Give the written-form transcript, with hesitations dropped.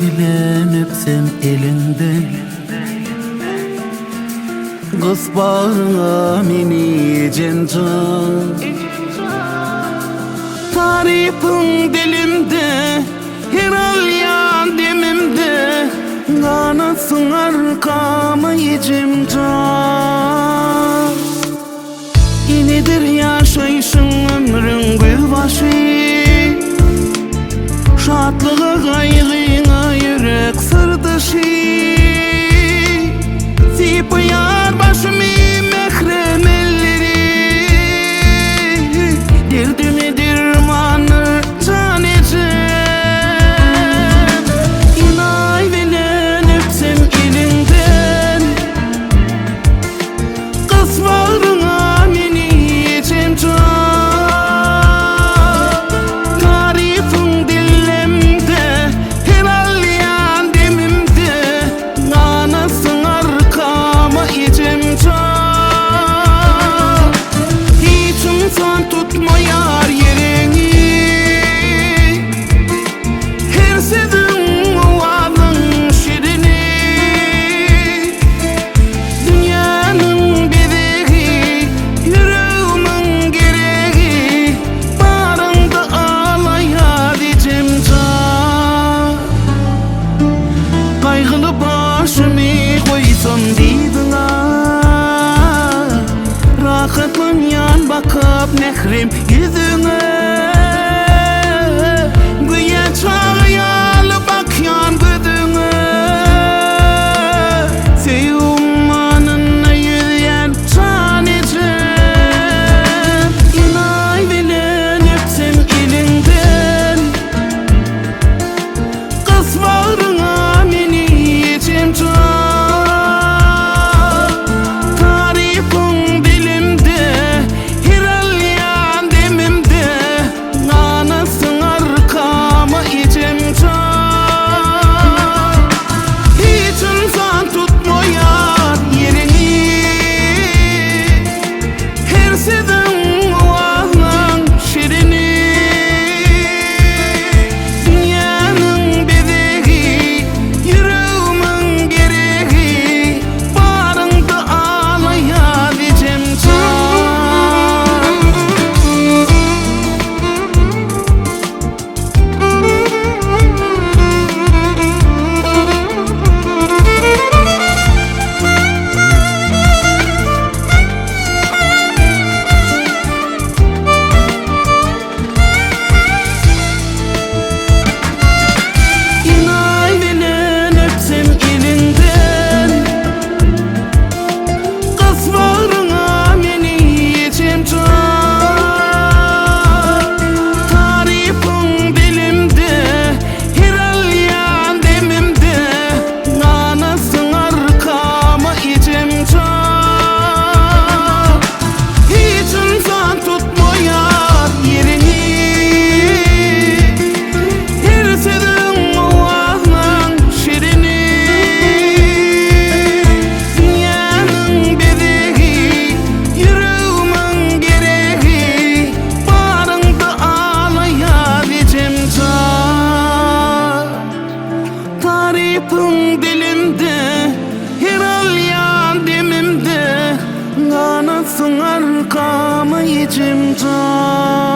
bilen öpsem elinden, kız bağrına meni cencan. Tarifin dilimde, her alyan demimde, kanasın arkamı yiyeceğim can. İnidir yaşayışın ömrün gülbaşı, şatlığı kaygına yürek sırdışı. Sipiyar başımı mehrem elleri, derdimi dirmanı can ecem. İnay bilen öpsem elinden, kız bağrına meni yiyeceğim can. Tutmayar yerini, her sevdim ovadın şirini. Dünyanın bedeği, yüreğimin gereği, barında ağlaya diyeceğim can. Kaygılı başımı koysam dibine, rahatlanyan bakıp nehrim yüzüne. Güye çağıyalı bakyan gözüne, sevmanınla yürüyen can ecem. İnay bilen öpsem elinden, kız bağrına meni yiyeceğim can. Tarifin dilimde, her alyan demimde, kanasın arkamı yiyeceğim can.